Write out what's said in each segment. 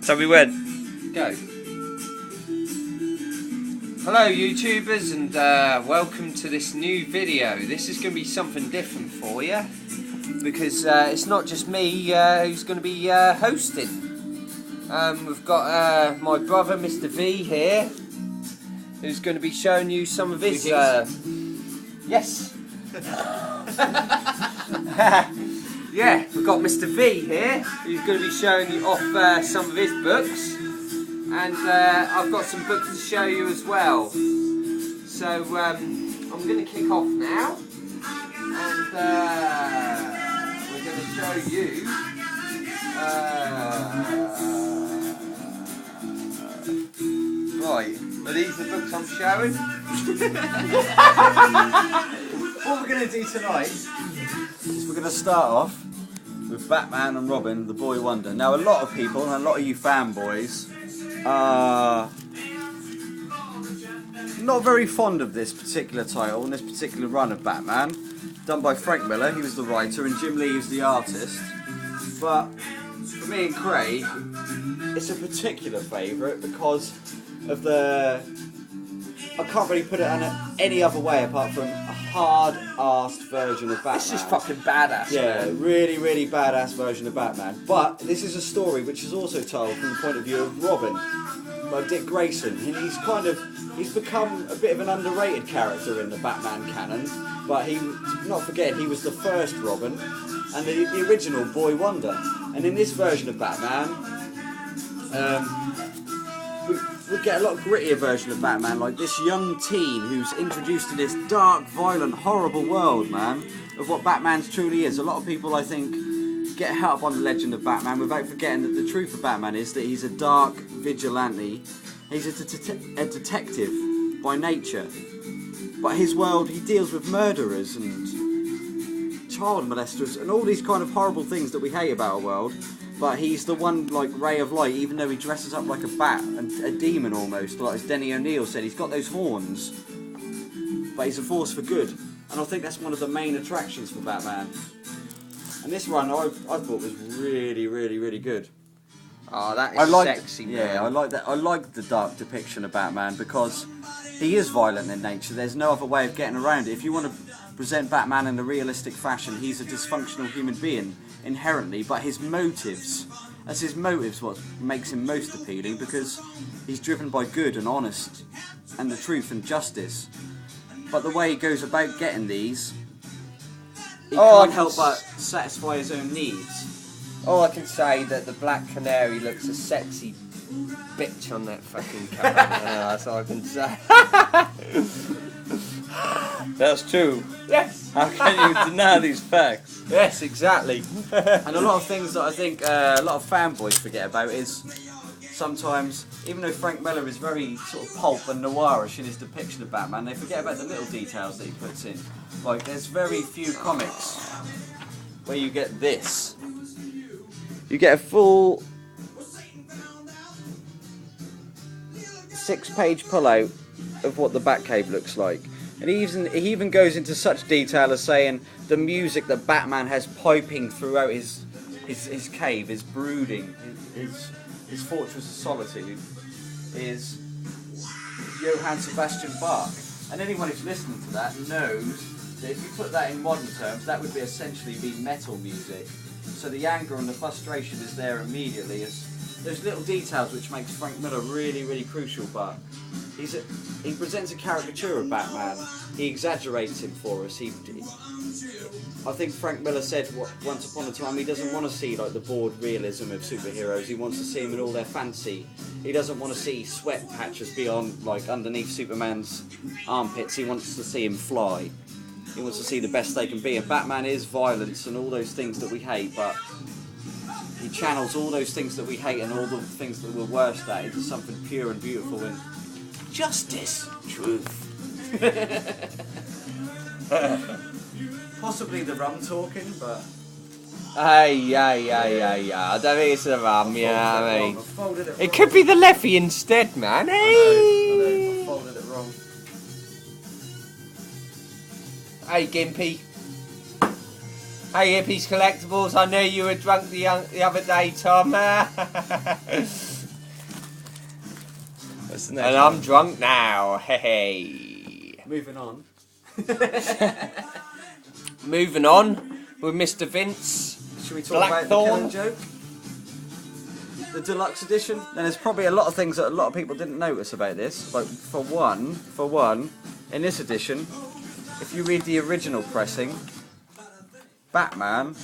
So we went. Go. Hello YouTubers, and welcome to this new video. This is going to be something different for you, because it's not just me who's going to be hosting. We've got my brother Mr. V here, who's going to be showing you some of his... yes! Yeah, we've got Mr. V here, who's going to be showing you off some of his books. And I've got some books to show you as well. So I'm going to kick off now, and we're going to show you right, are these the books I'm showing? What we're going to do tonight is we're going to start off with Batman and Robin, the Boy Wonder. Now a lot of people, and a lot of you fanboys, not very fond of this particular title and this particular run of Batman, done by Frank Miller. He was the writer and Jim Lee was the artist. But for me and Craig, it's a particular favourite because of the... I can't really put it in any other way apart from a hard-assed version of Batman. This is fucking badass. Yeah, man. really, really badass version of Batman. But this is a story which is also told from the point of view of Robin, by Dick Grayson. And he's become a bit of an underrated character in the Batman canon. But not forgetting, he was the first Robin and the original Boy Wonder. And in this version of Batman, we get a lot grittier version of Batman, like this young teen who's introduced to this dark, violent, horrible world, man, of what Batman truly is. A lot of people, I think, get hung up on the legend of Batman without forgetting that the truth of Batman is that he's a dark vigilante. He's a detective by nature. But his world, he deals with murderers and child molesters and all these kind of horrible things that we hate about our world. But he's the one, like, ray of light, even though he dresses up like a bat, and a demon almost, like as Denny O'Neil said. He's got those horns, but he's a force for good. And I think that's one of the main attractions for Batman. And this run I thought was really, really, really good. Oh, that is sexy, man. Yeah, I like that. I like the dark depiction of Batman because he is violent in nature. There's no other way of getting around it. If you want to present Batman in a realistic fashion, he's a dysfunctional human being inherently, but his motives what makes him most appealing, because he's driven by good and honest and the truth and justice. But the way he goes about getting these, he can't help but satisfy his own needs. All I can say that the Black Canary looks a sexy bitch on that fucking cover. That's all I can say. That's true. Yes. How can you deny these facts? Yes, exactly. And a lot of things that I think a lot of fanboys forget about is sometimes, even though Frank Miller is very sort of pulp and noirish in his depiction of Batman, they forget about the little details that he puts in. Like, there's very few comics where you get this. You get a full 6-page pullout of what the Batcave looks like. And he even goes into such detail as saying the music that Batman has piping throughout his cave, his brooding, his fortress of solitude, is Johann Sebastian Bach. And anyone who's listening to that knows that if you put that in modern terms, that would essentially be metal music. So the anger and the frustration is there immediately. There's little details which makes Frank Miller really, really crucial, but he presents a caricature of Batman. He exaggerates him for us. I think Frank Miller said once upon a time he doesn't want to see like the bored realism of superheroes. He wants to see them in all their fancy. He doesn't want to see sweat patches beyond, like, underneath Superman's armpits. He wants to see him fly. He wants to see the best they can be. And Batman is violence and all those things that we hate, but he channels all those things that we hate and all the things that we're worst at into something pure and beautiful and justice, truth. Possibly the rum talking, but... Hey. I don't think it's the rum, you know what I mean? It could be the Leffy instead, man. Hey! I folded it wrong. Hey, Gimpy. Hey, Hippies Collectibles. I know you were drunk the other day, Tom. What's the next And one? I'm drunk now. Hey. Moving on. Moving on with Mr. Vince Should we talk about the Blackthorne. Killing Joke? The Deluxe Edition? And there's probably a lot of things that a lot of people didn't notice about this. Like, for one, in this edition, if you read the original pressing, Batman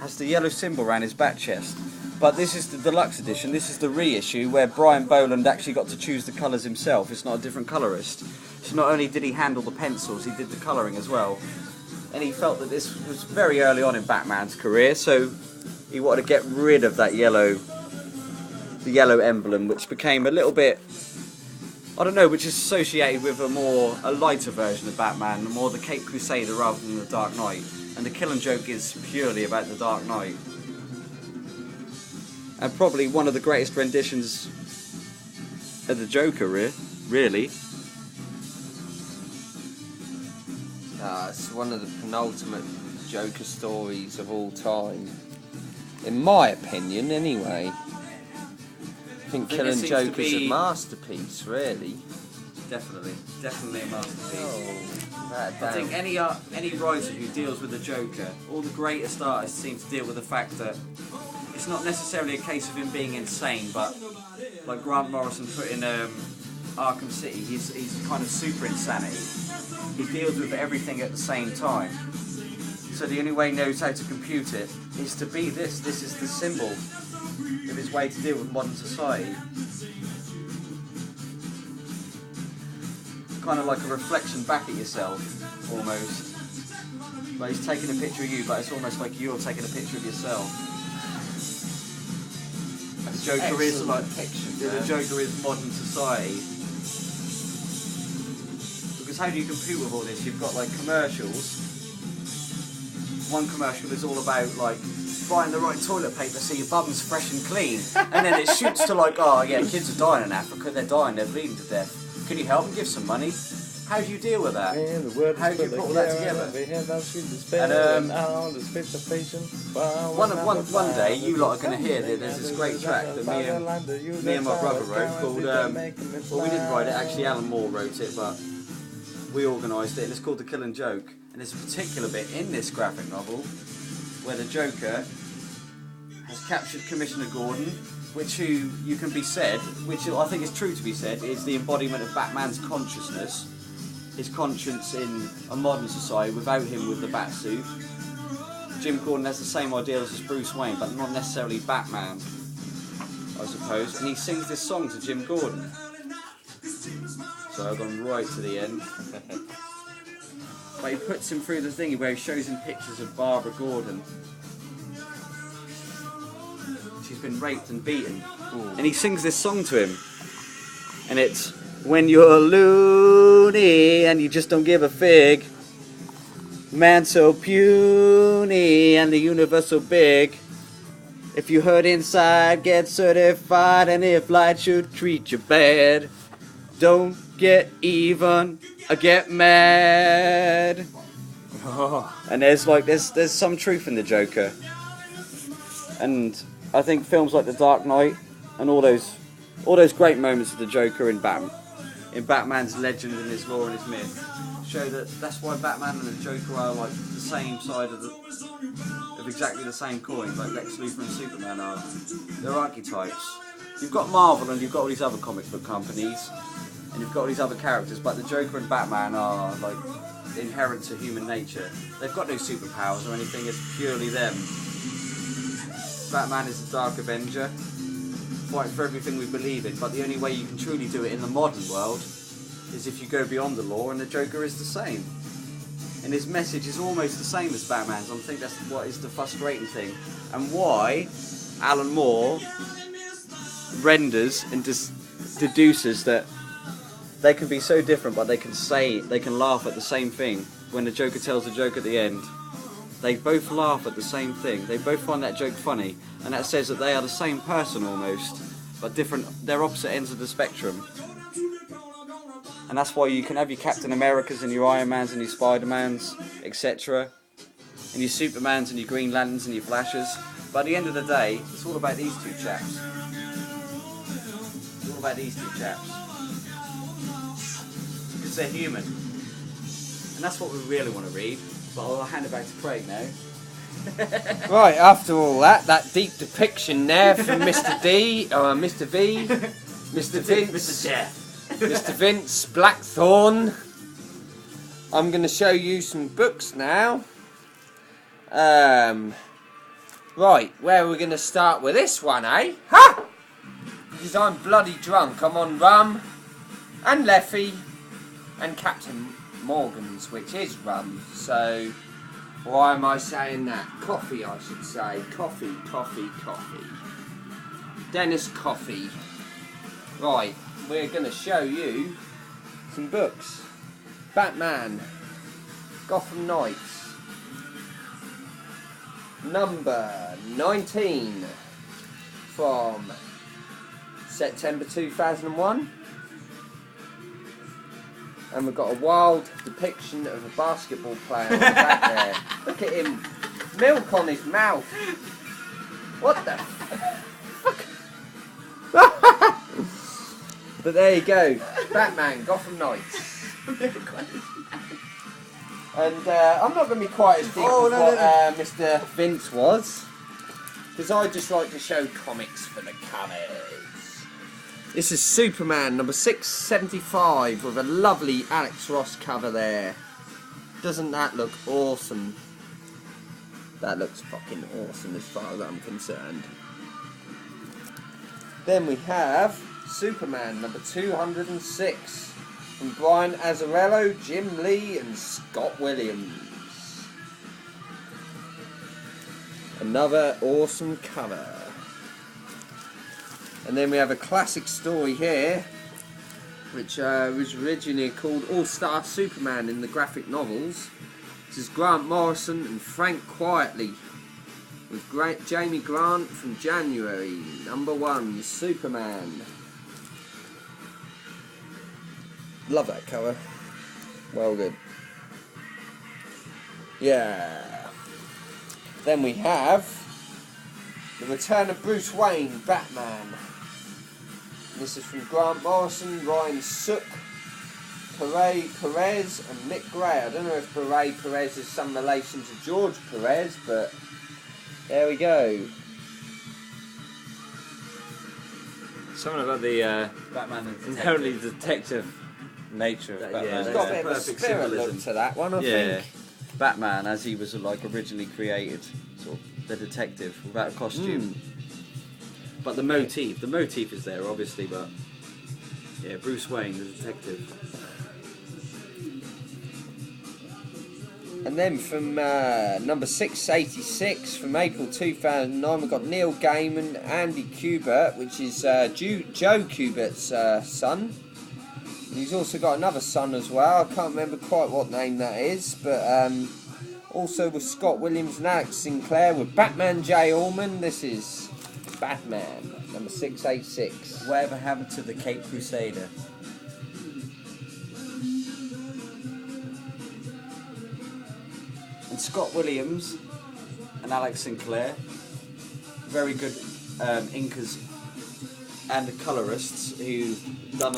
has the yellow symbol around his back chest. But this is the Deluxe Edition, this is the reissue where Brian Boland actually got to choose the colours himself. It's not a different colourist. So not only did he handle the pencils, he did the colouring as well. And he felt that this was very early on in Batman's career, so he wanted to get rid of that the yellow emblem, which became a little bit, I don't know, which is associated with a lighter version of Batman, more the Caped Crusader rather than the Dark Knight. And the Killing Joke is purely about the Dark Knight. And probably one of the greatest renditions of the Joker, really. It's one of the penultimate Joker stories of all time. In my opinion, anyway. I think there Killing seems Joke to is a be- masterpiece, really. Definitely a masterpiece. That I think any writer who deals with the Joker, all the greatest artists seem to deal with the fact that it's not necessarily a case of him being insane, but like Grant Morrison put in Arkham City, he's kind of super insanity. He deals with everything at the same time. So the only way he knows how to compute it is to be this. This is the symbol of his way to deal with modern society. Kind of like a reflection back at yourself, almost. Like he's taking a picture of you, but it's almost like you're taking a picture of yourself. The Joker is like the Joker is modern society. Because how do you compete with all this? You've got like commercials. One commercial is all about like buying the right toilet paper so your bum's fresh and clean, and then it shoots to like, oh yeah, kids are dying in Africa, they're dying, they're bleeding to death. Can you help and give some money? How do you deal with that? How do you put all that together? And one day you lot are going to hear that there's this great track that me and my brother wrote called, well we didn't write it, actually Alan Moore wrote it, but we organised it, and it's called The Killing Joke. And there's a particular bit in this graphic novel where the Joker has captured Commissioner Gordon, which you can be said, which I think is true to be said, is the embodiment of Batman's consciousness, his conscience in a modern society without him with the bat suit. Jim Gordon has the same ideals as Bruce Wayne, but not necessarily Batman, I suppose. And he sings this song to Jim Gordon. So I've gone right to the end. But he puts him through the thingy where he shows him pictures of Barbara Gordon. She's been raped and beaten. Ooh. And he sings this song to him. And it's, when you're loony and you just don't give a fig, man so puny and the universe so big, if you hurt inside, get certified, and if light should treat you bad, don't get even or get mad. And there's some truth in the Joker. And I think films like The Dark Knight and all those great moments of the Joker in Batman's legend and his lore and his myth show that that's why Batman and the Joker are like the same side of exactly the same coin, like Lex Luthor and Superman are. They're archetypes. You've got Marvel and you've got all these other comic book companies and you've got all these other characters, but the Joker and Batman are like inherent to human nature. They've got no superpowers or anything, it's purely them. Batman is the Dark Avenger, fighting for everything we believe in, but the only way you can truly do it in the modern world is if you go beyond the law, and the Joker is the same. And his message is almost the same as Batman's. I think that's what is the frustrating thing, and why Alan Moore renders and deduces that they can be so different, but they can laugh at the same thing. When the Joker tells the joke at the end, they both laugh at the same thing. They both find that joke funny, and that says that they are the same person almost, but different. They're opposite ends of the spectrum. And that's why you can have your Captain Americas and your Iron Mans and your Spider-Mans, etc. And your Supermans and your Green Lanterns and your Flashes. But at the end of the day, it's all about these two chaps. It's all about these two chaps. Because they're human. And that's what we really want to read. But I'll hand it back to Craig now. Right, after all that deep depiction there from Mr. D, or Mr. V, Mr. Vince, Mr. Death. Mr. Vince Blackthorne, I'm going to show you some books now. Right, where are we going to start with this one, eh? Ha! Because I'm bloody drunk. I'm on rum, and Leffy, and Captain Morgan's, which is rum, so... Why am I saying that? Coffee, I should say. Coffee. Dennis Coffee. Right, we're going to show you some books. Batman. Gotham Knights. Number 19 from September 2001. And we've got a wild depiction of a basketball player on the back there. Look at him. Milk on his mouth. What the fuck? But there you go. Batman, Gotham Knights. And I'm not going to be quite as deep as what Mr. Vince was. Because I just like to show comics for the comics. This is Superman number 675 with a lovely Alex Ross cover there. Doesn't that look awesome? That looks fucking awesome as far as I'm concerned. Then we have Superman number 206 from Brian Azzarello, Jim Lee and Scott Williams. Another awesome cover. And then we have a classic story here, which was originally called All-Star Superman in the graphic novels. This is Grant Morrison and Frank Quietly, with Jamie Grant from January. Number 1, Superman. Love that cover. Well good. Yeah. Then we have The Return of Bruce Wayne, Batman. This is from Grant Morrison, Ryan Sook, Perez and Nick Gray. I don't know if Perez is some relation to George Perez, but there we go. Something about the Batman and inherently detective nature of Batman. yeah, It's got a bit of a perfect spirit symbolism. look to that one, I think. Batman, as he was like originally created, sort of the detective without a costume. But the motif is there obviously, but yeah, Bruce Wayne, the detective. And then from number 686 from April 2009, we've got Neil Gaiman, Andy Kubert, which is Joe Kubert's son. And he's also got another son as well. I can't remember quite what name that is, but also with Scott Williams and Alex Sinclair with Batman J. Allman. This is Batman, number 686. Whatever happened to the Cape Crusader? And Scott Williams and Alex Sinclair, very good inkers and colorists who've done